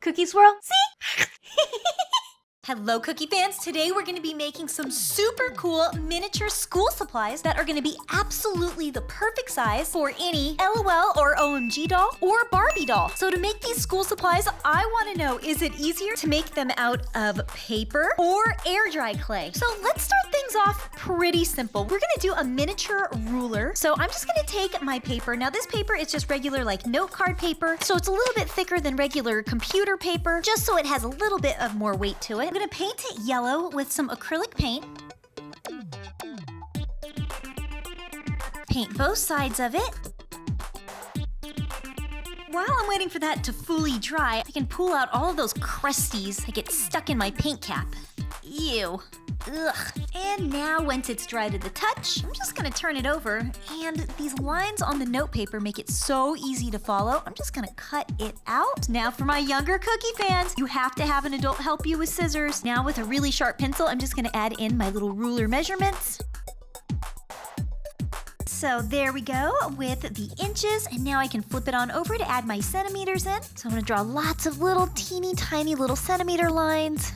Cookie Swirl, see? Hello Cookie fans, today we're going to be making some super cool miniature school supplies that are going to be absolutely the perfect size for any LOL or OMG doll or Barbie doll. So to make these school supplies, I want to know, is it easier to make them out of paper or air dry clay? So let's start things off pretty simple. We're going to do a miniature ruler. So I'm just going to take my paper. Now this paper is just regular like note card paper, so it's a little bit thicker than regular computer paper, just so it has a little bit of more weight to it. I'm going to paint it yellow with some acrylic paint. Paint both sides of it. While I'm waiting for that to fully dry, I can pull out all of those crusties that get stuck in my paint cap. Ew. Ugh. And now once it's dry to the touch, I'm just gonna turn it over, and these lines on the note paper make it so easy to follow. I'm just gonna cut it out. Now for my younger cookie fans, you have to have an adult help you with scissors. Now with a really sharp pencil, I'm just gonna add in my little ruler measurements. So there we go with the inches, and now I can flip it on over to add my centimeters in. So I'm gonna draw lots of little teeny tiny little centimeter lines.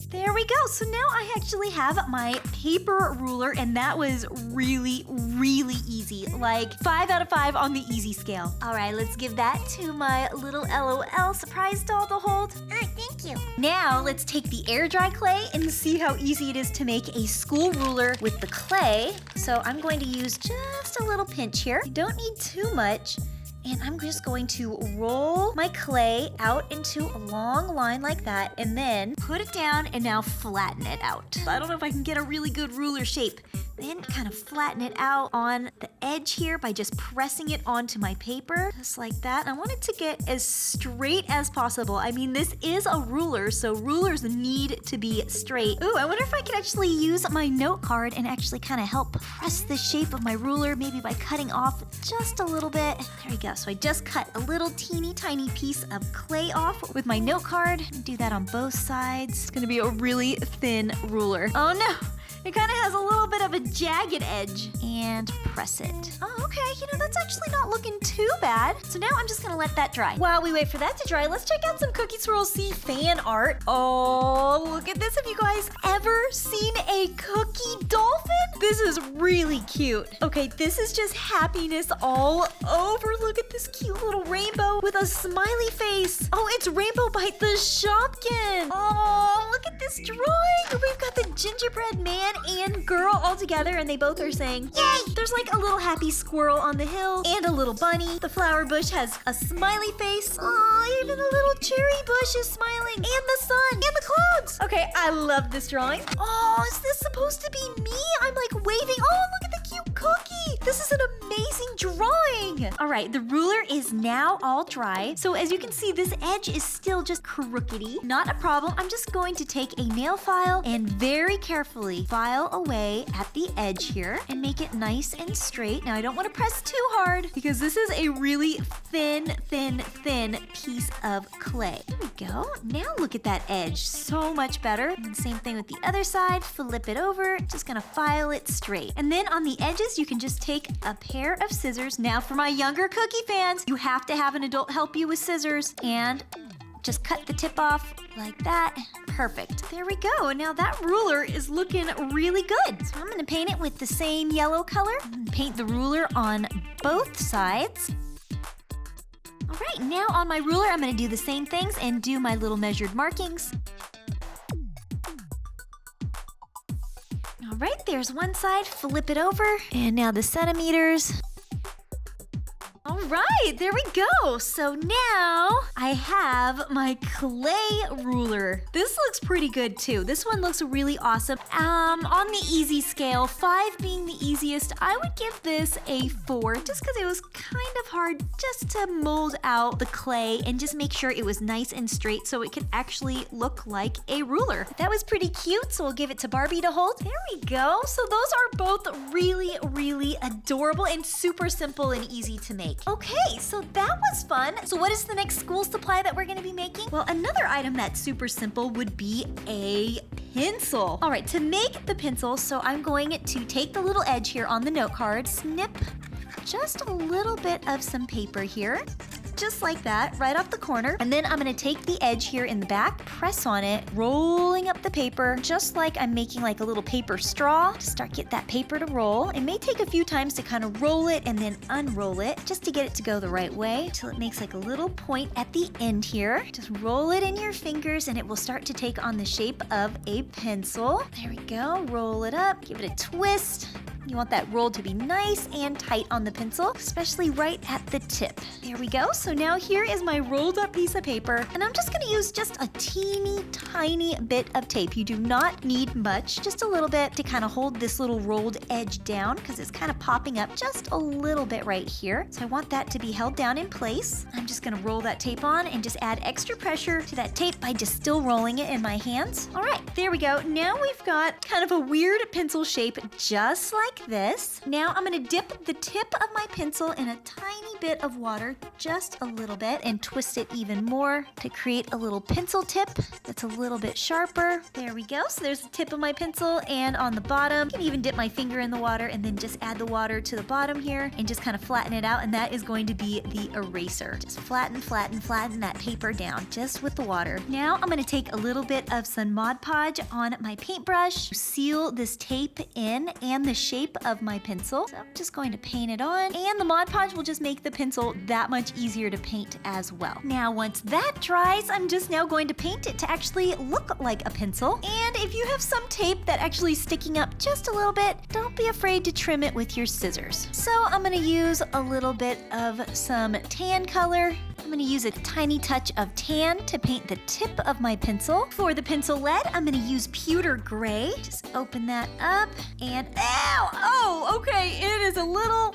There we go. So now I actually have my paper ruler, and that was really, really easy. Like 5 out of 5 on the easy scale. All right, let's give that to my little LOL surprise doll to hold. Ah, thank you. Now let's take the air dry clay and see how easy it is to make a school ruler with the clay. So I'm going to use just a little pinch here. You don't need too much. And I'm just going to roll my clay out into a long line like that, and then put it down and now flatten it out. I don't know if I can get a really good ruler shape. Then kind of flatten it out on the edge here by just pressing it onto my paper, just like that. I want it to get as straight as possible. I mean, this is a ruler, so rulers need to be straight. Ooh, I wonder if I could actually use my note card and actually kind of help press the shape of my ruler, maybe by cutting off just a little bit. There we go. So I just cut a little teeny tiny piece of clay off with my note card. Do that on both sides. It's gonna be a really thin ruler. Oh no! It kind of has a little bit of a jagged edge. And press it. Oh, okay. You know, that's actually not looking too bad. So now I'm just gonna let that dry. While we wait for that to dry, let's check out some CookieSwirlC fan art. Oh, look at this. Have you guys ever seen a cookie dolphin? This is really cute. Okay, this is just happiness all over. Look at this cute little rainbow with a smiley face. Oh, it's Rainbow Bite the Shopkin. Oh, look at this drawing. We've got the gingerbread man and girl all together, and they both are saying, yay! There's like a little happy squirrel on the hill and a little bunny. The flower bush has a smiley face. Oh, even the little cherry bush is smiling. And the sun and the clouds. Okay, I love this drawing. Oh, is this supposed to be me? I'm like waving. Oh, look at the cute cookie. This is an amazing drawing. All right, the ruler is now all dry. So as you can see, this edge is still just crookedy. Not a problem. I'm just going to take a nail file and very carefully file away at the edge here and make it nice and straight. Now I don't want to press too hard because this is a really thin piece of clay. There we go. Now look at that edge. So much better. And same thing with the other side. Flip it over. Just gonna file it straight. And then on the edges, you can just take a pair of scissors. Now for my younger cookie fans, you have to have an adult help you with scissors, and just cut the tip off like that. Perfect. There we go. Now that ruler is looking really good. So I'm gonna paint it with the same yellow color. Paint the ruler on both sides. All right, now on my ruler, I'm gonna do the same things and do my little measured markings. All right, there's one side, flip it over, and now the centimeters. All right, there we go. So now I have my clay ruler. This looks pretty good too. This one looks really awesome. On the easy scale, 5 being the easiest, I would give this a 4 just because it was kind of hard just to mold out the clay and just make sure it was nice and straight so it could actually look like a ruler. That was pretty cute, so we'll give it to Barbie to hold. There we go. So those are both really, really adorable and super simple and easy to make. Okay, so that was fun. So what is the next school supply that we're gonna be making? Well, another item that's super simple would be a pencil. All right, to make the pencil, so I'm going to take the little edge here on the note card, snip just a little bit of some paper here, just like that, right off the corner. And then I'm gonna take the edge here in the back, press on it, rolling up the paper, just like I'm making like a little paper straw to get that paper to roll. It may take a few times to kind of roll it and then unroll it, just to get it to go the right way, till it makes like a little point at the end here. Just roll it in your fingers and it will start to take on the shape of a pencil. There we go, roll it up, give it a twist. You want that roll to be nice and tight on the pencil, especially right at the tip. There we go. So now here is my rolled up piece of paper, and I'm just gonna use just a teeny tiny bit of tape. You do not need much, just a little bit to kind of hold this little rolled edge down because it's kind of popping up just a little bit right here. So I want that to be held down in place. I'm just gonna roll that tape on and just add extra pressure to that tape by just still rolling it in my hands. All right, there we go. Now we've got kind of a weird pencil shape just like this. Now I'm gonna dip the tip of my pencil in a tiny bit of water, just a little bit, and twist it even more to create a little pencil tip that's a little bit sharper. There we go. So there's the tip of my pencil, and on the bottom, I can even dip my finger in the water and then just add the water to the bottom here and just kind of flatten it out, and that is going to be the eraser. Just flatten that paper down just with the water. Now I'm gonna take a little bit of some Mod Podge on my paintbrush, seal this tape in and the shape of my pencil. So I'm just going to paint it on, and the Mod Podge will just make the pencil that much easier to paint as well. Now once that dries, I'm just now going to paint it to actually look like a pencil. And if you have some tape that actually is sticking up just a little bit, don't be afraid to trim it with your scissors. So I'm gonna use a little bit of some tan color. I'm gonna use a tiny touch of tan to paint the tip of my pencil. For the pencil lead, I'm gonna use pewter gray. Just open that up and, ow! Oh, okay, it is a little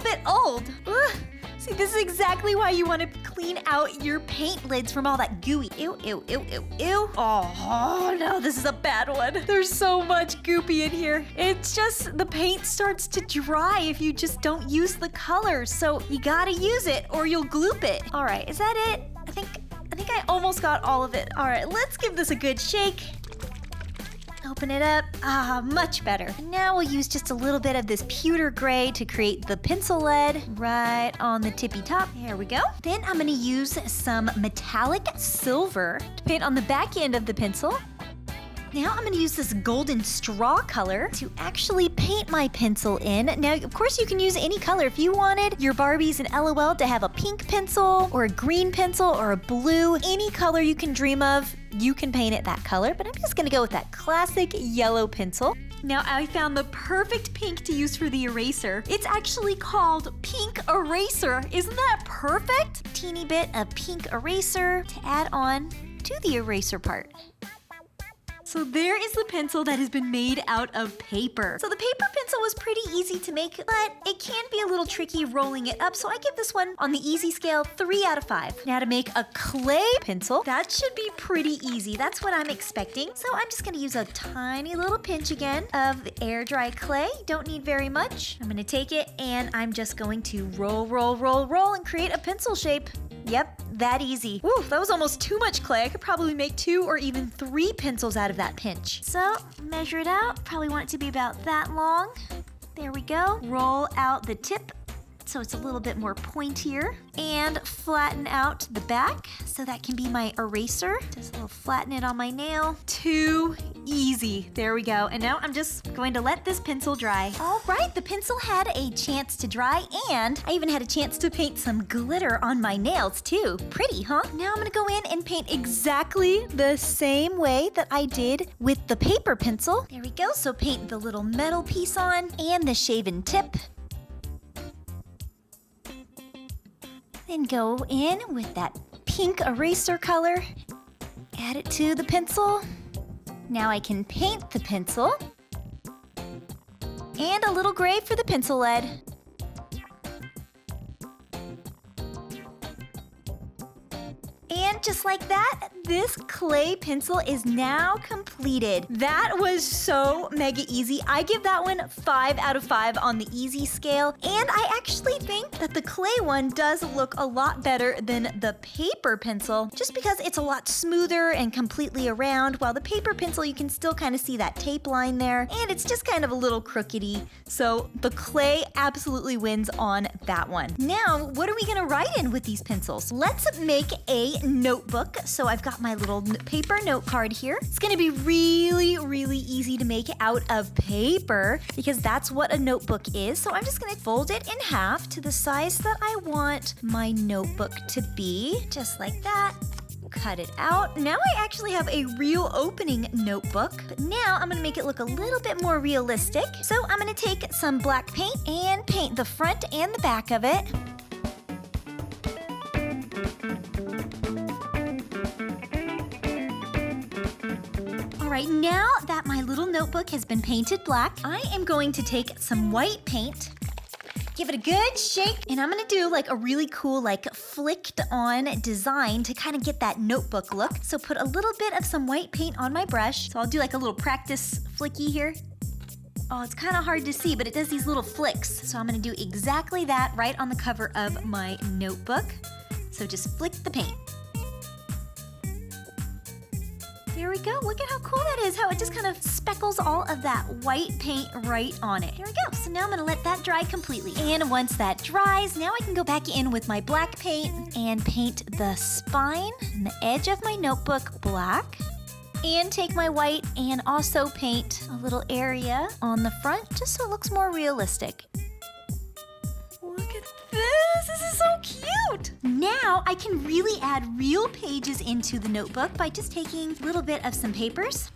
bit old. Ugh. See, this is exactly why you want to clean out your paint lids from all that gooey. Ew, ew, ew, ew, ew. Oh no, this is a bad one. There's so much goopy in here. It's just the paint starts to dry if you just don't use the color. So you gotta use it or you'll gloop it. All right, is that it? I think I almost got all of it. All right, let's give this a good shake. Open it up. Ah, much better. And now we'll use just a little bit of this pewter gray to create the pencil lead right on the tippy top. There we go. Then I'm gonna use some metallic silver to paint on the back end of the pencil. Now I'm gonna use this golden straw color to actually paint my pencil in. Now, of course, you can use any color. If you wanted your Barbies and LOL to have a pink pencil or a green pencil or a blue, any color you can dream of, you can paint it that color, but I'm just gonna go with that classic yellow pencil. Now I found the perfect pink to use for the eraser. It's actually called Pink Eraser. Isn't that perfect? Teeny bit of pink eraser to add on to the eraser part. So there is the pencil that has been made out of paper. So the paper pencil was pretty easy to make, but it can be a little tricky rolling it up. So I give this one on the easy scale 3 out of 5. Now to make a clay pencil, that should be pretty easy. That's what I'm expecting. So I'm just gonna use a tiny little pinch again of the air dry clay. Don't need very much. I'm gonna take it and I'm just going to roll and create a pencil shape. Yep, that easy. Ooh, that was almost too much clay. I could probably make 2 or even 3 pencils out of that pinch. So, measure it out. Probably want it to be about that long. There we go. Roll out the tip so it's a little bit more pointier, and flatten out the back so that can be my eraser. Just a little flatten it on my nail. Too easy. There we go. And now I'm just going to let this pencil dry. All right, the pencil had a chance to dry, and I even had a chance to paint some glitter on my nails too. Pretty, huh? Now I'm gonna go in and paint exactly the same way that I did with the paper pencil. There we go. So paint the little metal piece on and the shaven tip. Then go in with that pink eraser color, add it to the pencil. Now I can paint the pencil, and a little gray for the pencil lead. And just like that, this clay pencil is now completed. That was so mega easy. I give that one 5 out of 5 on the easy scale. And I actually think that the clay one does look a lot better than the paper pencil, just because it's a lot smoother and completely around, while the paper pencil, you can still kind of see that tape line there, and it's just kind of a little crookedy. So the clay absolutely wins on that one. Now, what are we gonna write in with these pencils? Let's make a notebook. So I've got my little paper note card here. It's gonna be really, really easy to make out of paper because that's what a notebook is. So I'm just gonna fold it in half to the size that I want my notebook to be, just like that. Cut it out. Now I actually have a real opening notebook, but now I'm gonna make it look a little bit more realistic. So I'm gonna take some black paint and paint the front and the back of it. All right, now that my little notebook has been painted black, I am going to take some white paint, give it a good shake, and I'm gonna do like a really cool like flicked on design to kind of get that notebook look. So put a little bit of some white paint on my brush. So I'll do like a little practice flicky here. Oh, it's kind of hard to see, but it does these little flicks. So I'm gonna do exactly that right on the cover of my notebook. So just flick the paint. There we go. Look at how cool that is, how it just kind of speckles all of that white paint right on it. Here we go. So now I'm gonna let that dry completely. And once that dries, now I can go back in with my black paint and paint the spine and the edge of my notebook black. And take my white and also paint a little area on the front just so it looks more realistic. Look at this. This is so cute. Now I can really add real pages into the notebook by just taking a little bit of some papers.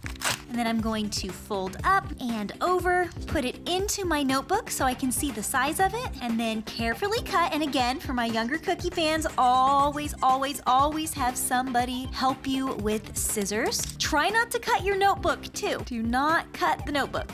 And then I'm going to fold up and over, put it into my notebook so I can see the size of it, and then carefully cut. And again, for my younger cookie fans, always, always, always have somebody help you with scissors. Try not to cut your notebook too. Do not cut the notebook.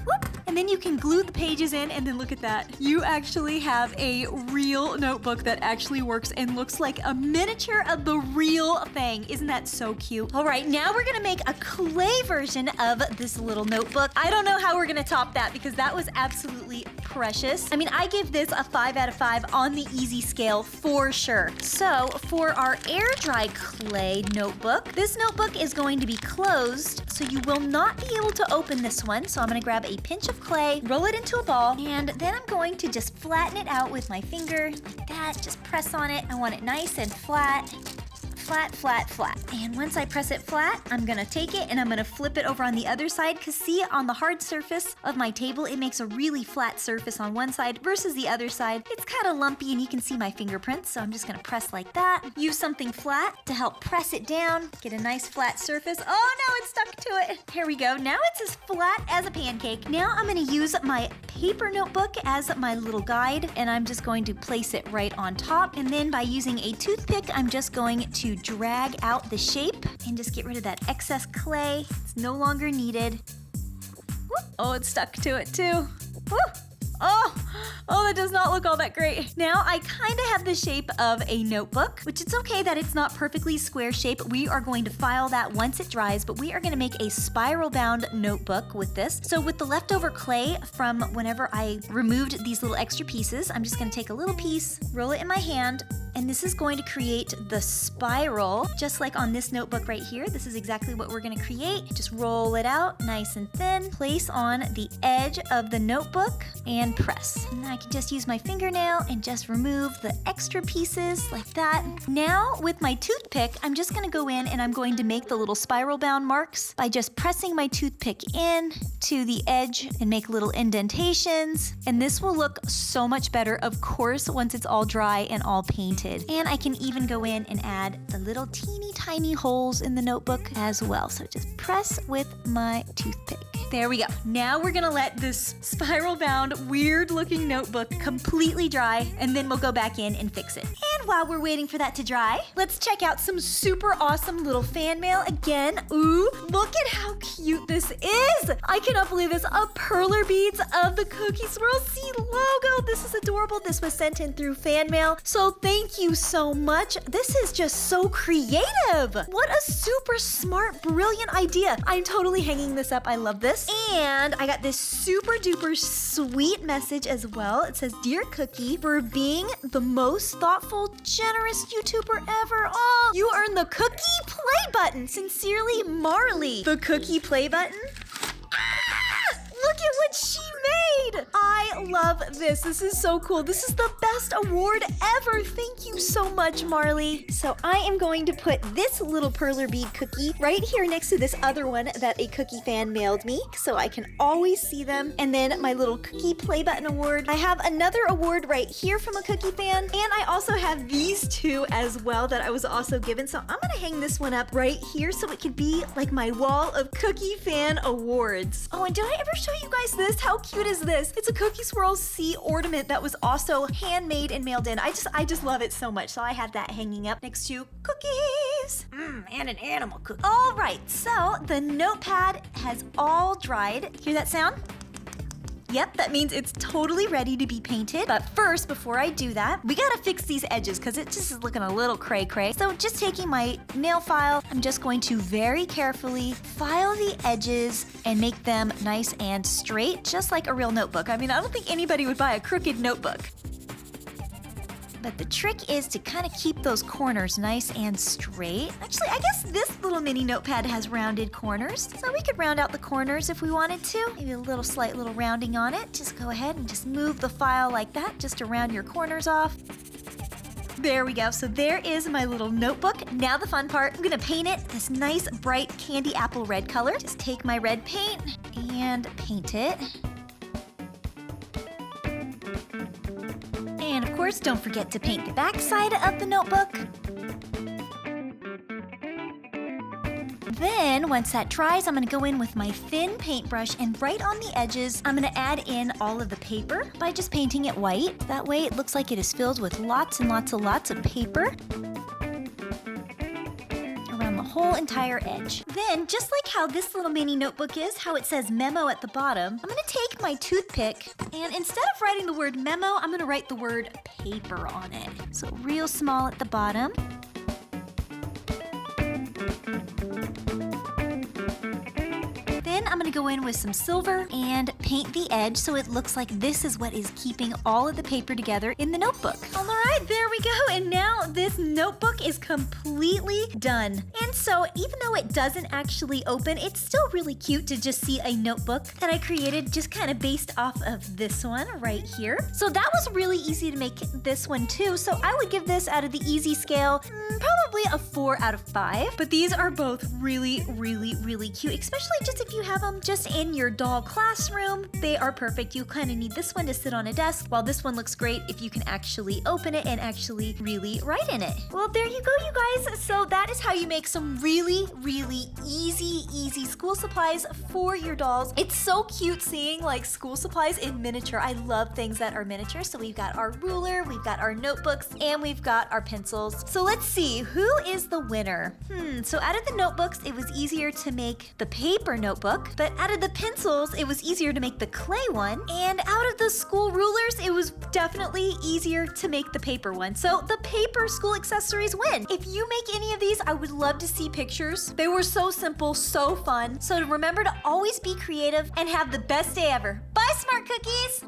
Whoop. And then you can glue the pages in, and then look at that. You actually have a real notebook that actually works and looks like a miniature of the real thing. Isn't that so cute? All right, now we're gonna make a clay version of this little notebook. I don't know how we're gonna top that because that was absolutely precious. I mean, I give this a 5 out of 5 on the easy scale for sure. So for our air dry clay notebook, this notebook is going to be closed, so you will not be able to open this one. So I'm gonna grab a pinch of clay, roll it into a ball, and then I'm going to just flatten it out with my finger like that. Just press on it. I want it nice and flat. Flat, flat, flat. And once I press it flat, I'm gonna take it and I'm gonna flip it over on the other side, because see, on the hard surface of my table, it makes a really flat surface on one side versus the other side. It's kind of lumpy and you can see my fingerprints, so I'm just gonna press like that. Use something flat to help press it down, get a nice flat surface. Oh no, it's stuck to it. Here we go. Now it's as flat as a pancake. Now I'm gonna use my paper notebook as my little guide, and I'm just going to place it right on top. And then by using a toothpick, I'm just going to drag out the shape and just get rid of that excess clay. It's no longer needed. Whoop. Oh, it's stuck to it too. Woo. Oh, that does not look all that great. Now I kind of have the shape of a notebook, which it's okay that it's not perfectly square shape. We are going to file that once it dries, but we are going to make a spiral bound notebook with this. So with the leftover clay from whenever I removed these little extra pieces, I'm just going to take a little piece, roll it in my hand, and this is going to create the spiral, just like on this notebook right here. This is exactly what we're going to create. Just roll it out nice and thin, place on the edge of the notebook, and press. And I can just use my fingernail and just remove the extra pieces like that. Now with my toothpick, I'm just going to go in and I'm going to make the little spiral bound marks by just pressing my toothpick in to the edge and make little indentations. And this will look so much better, of course, once it's all dry and all painted. And I can even go in and add the little teeny tiny holes in the notebook as well. So just press with my toothpick. There we go. Now we're gonna let this spiral-bound, weird-looking notebook completely dry, and then we'll go back in and fix it. And while we're waiting for that to dry, let's check out some super awesome little fan mail again. Ooh, look at how cute this is! I cannot believe this. A perler beads of the CookieSwirlC logo. This is adorable. This was sent in through fan mail, so thank you so much. This is just so creative. What a super smart, brilliant idea. I'm totally hanging this up. I love this. And I got this super duper sweet message as well. It says, "Dear Cookie, for being the most thoughtful, generous YouTuber ever. Oh, you earned the Cookie Play button. Sincerely, Marley." The Cookie Play button? Look at what she made! I love this. This is so cool. This is the best award ever. Thank you so much, Marley. So I am going to put this little perler bead cookie right here next to this other one that a cookie fan mailed me, so I can always see them. And then my little Cookie Play Button award. I have another award right here from a cookie fan, and I also have these two as well that I was also given. So I'm gonna hang this one up right here so it could be like my wall of cookie fan awards. Oh, and did I ever show you guys this? How cute is this? It's a CookieSwirlC ornament that was also handmade and mailed in. I just love it so much. So I have that hanging up next to cookies. And an animal cookie. All right, so the notepad has all dried. Hear that sound? Yep, that means it's totally ready to be painted. But first, before I do that, we gotta fix these edges because it just is looking a little cray-cray. So just taking my nail file, I'm just going to very carefully file the edges and make them nice and straight, just like a real notebook. I mean, I don't think anybody would buy a crooked notebook. But the trick is to kind of keep those corners nice and straight. Actually, I guess this little mini notepad has rounded corners, so we could round out the corners if we wanted to. Maybe a slight little rounding on it. Just go ahead and just move the file like that, just to round your corners off. There we go. So there is my little notebook. Now the fun part, I'm gonna paint it this nice bright candy apple red color. Just take my red paint and paint it. And of course, don't forget to paint the back side of the notebook. Then, once that dries, I'm gonna go in with my thin paintbrush, and right on the edges, I'm gonna add in all of the paper by just painting it white. That way it looks like it is filled with lots and lots of paper around the whole entire edge. Then, just like how this little mini notebook is, how it says memo at the bottom, I'm gonna take my toothpick, and instead of writing the word memo, I'm gonna write the word paper on it. So real small at the bottom. Then I'm gonna go in with some silver and paint the edge so it looks like this is what is keeping all of the paper together in the notebook. All right, there we go. And now this notebook is completely done. And so even though it doesn't actually open, it's still really cute to just see a notebook that I created just kind of based off of this one right here. So that was really easy to make this one too. So I would give this out of the easy scale, probably a 4 out of 5. But these are both really, really, really cute, especially just if you have them just in your doll classroom. They are perfect. You kind of need this one to sit on a desk, while this one looks great if you can actually open it and actually really write in it. Well, there you go, you guys. So that is how you make some really, really easy school supplies for your dolls. It's so cute seeing like school supplies in miniature. I love things that are miniature. So we've got our ruler, we've got our notebooks, and we've got our pencils. So let's see, who is the winner? So out of the notebooks, it was easier to make the paper notebook, but out of the pencils, it was easier to make the clay one, and out of the school rulers, it was definitely easier to make the paper one. So the paper school accessories win. If you make any of these, I would love to see pictures. They were so simple, so fun. So remember to always be creative and have the best day ever. Bye, Smart Cookies!